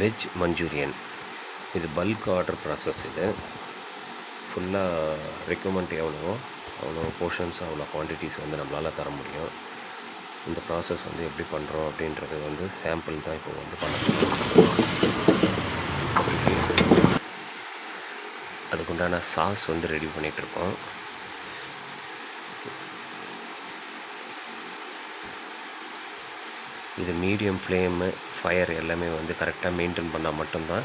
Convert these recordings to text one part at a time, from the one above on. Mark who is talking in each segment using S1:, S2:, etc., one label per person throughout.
S1: Veg Manchurian. இது bulk order process. இது ஃபுல்லாக ரெக்யூமெண்ட் எவ்வளவோ அவ்வளோ போர்ஷன்ஸ் அவ்வளோ குவான்டிட்டிஸ் வந்து நம்மளால் தர முடியும். இந்த ப்ராசஸ் வந்து எப்படி பண்ணுறோம் அப்படின்றது வந்து சாம்பிள் தான் இப்போ வந்து பண்ண அதுக்குண்டான சாஸ் வந்து ரெடி பண்ணிகிட்ருக்கோம். இது மீடியம் ஃப்ளேமு ஃபயர் எல்லாமே வந்து கரெக்டாக மெயின்டைன் பண்ணால் மட்டும்தான்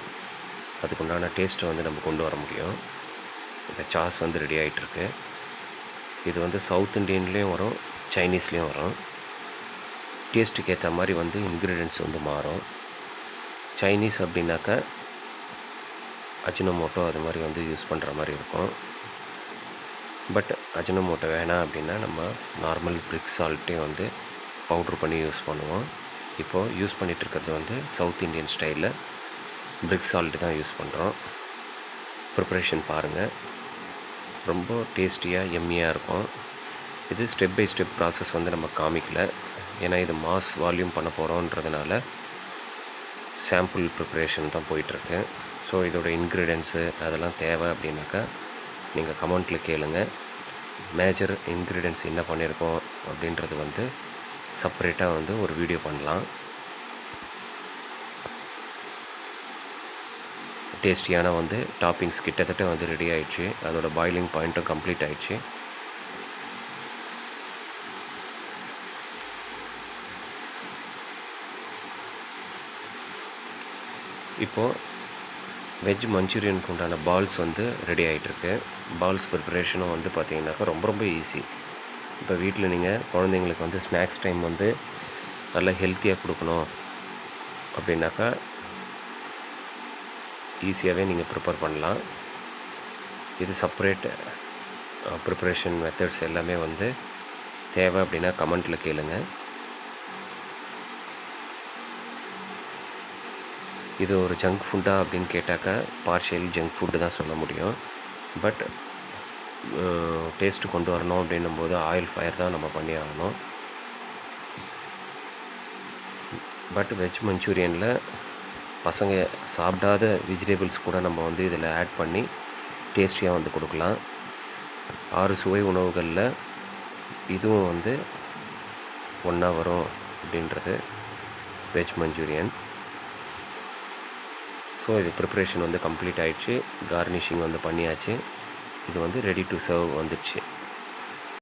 S1: அதுக்குண்டான டேஸ்ட்டை வந்து நம்ம கொண்டு வர முடியும். இப்போ சாஸ் வந்து ரெடி ஆகிட்டுருக்கு. இது வந்து சவுத் இண்டியன்லேயும் வரும், சைனீஸ்லேயும் வரும். டேஸ்ட்டுக்கு ஏற்ற மாதிரி வந்து இன்க்ரீடியன்ட்ஸ் வந்து மாறும். சைனீஸ் அப்படின்னாக்கா அஜினோமோட்டோ அது மாதிரி வந்து யூஸ் பண்ணுற மாதிரி இருக்கும். பட் அஜினோமோட்டோ வேணாம் அப்படின்னா நம்ம நார்மல் பிரிக் சால்ட்டையும் வந்து பவுட்ரு பண்ணி யூஸ் பண்ணுவோம். இப்போது யூஸ் பண்ணிகிட்ருக்கிறது வந்து சவுத் இண்டியன் ஸ்டைலில் பிரிக் சால்ட்டு தான் யூஸ் பண்ணுறோம். ப்ரிப்ரேஷன் பாருங்கள், ரொம்ப டேஸ்டியாக எம்மியாக இருக்கும். இது ஸ்டெப் பை ஸ்டெப் ப்ராசஸ் வந்து நம்ம காமிக்கல, ஏன்னா இது மாஸ் வால்யூம் பண்ண போகிறோன்றதுனால சாம்பிள் ப்ரிப்ரேஷன் தான் போயிட்டுருக்கு. ஸோ இதோட இன்க்ரீடியன்ஸு அதெல்லாம் தேவை அப்படின்னாக்கா நீங்கள் கமெண்ட்டில் கேளுங்க. மேஜர் இன்க்ரீடியன்ஸ் என்ன பண்ணியிருக்கோம் அப்படின்றது வந்து செப்பரேட்டாக வந்து ஒரு வீடியோ பண்ணலாம். டேஸ்டியான வந்து டாப்பிங்ஸ் கிட்டத்தட்ட வந்து ரெடி ஆகிடுச்சு. அதோட பாயிலிங் பாயிண்ட்டும் கம்ப்ளீட் ஆகிடுச்சு. இப்போது வெஜ் மஞ்சூரியனுக்கு உண்டான பால்ஸ் வந்து ரெடி ஆகிட்டுருக்கு. பால்ஸ் ப்ரிப்பரேஷனும் வந்து பார்த்திங்கனாக்கா ரொம்ப ரொம்ப ஈஸி. இப்போ வீட்டில் நீங்கள் குழந்தைங்களுக்கு வந்து ஸ்நாக்ஸ் டைம் வந்து நல்லா ஹெல்த்தியாக கொடுக்கணும் அப்படின்னாக்கா ஈஸியாகவே நீங்கள் ப்ரிப்பேர் பண்ணலாம். இது செப்பரேட் ப்ரிப்பரேஷன் மெத்தட்ஸ் எல்லாமே வந்து தேவை அப்படின்னா கமெண்ட்டில் கேளுங்க. இது ஒரு ஜங்க் ஃபுட்டா அப்படின்னு கேட்டாக்கா பார்ஷியல் ஜங்க் ஃபுட்டு தான் சொல்ல முடியும். பட் டேஸ்ட்டு கொண்டு வரணும் அப்படின்னும்போது ஆயில் ஃபயர் தான் நம்ம பண்ணி ஆகணும். பட் வெஜ் மஞ்சூரியனில் பசங்க சாப்பிடாத வெஜிடபிள்ஸ் கூட நம்ம வந்து இதில் ஆட் பண்ணி டேஸ்டியாக வந்து கொடுக்கலாம். 6 சுவை உணவுகளில் இதுவும் வந்து ஒன்றா வரும் அப்படின்றது வெஜ் மஞ்சூரியன். ஸோ இது ப்ரிப்ரேஷன் வந்து கம்ப்ளீட் ஆகிடுச்சு. கார்னிஷிங் வந்து பண்ணியாச்சு. இது வந்து ரெடி டு சர்வ் வந்துடுச்சு.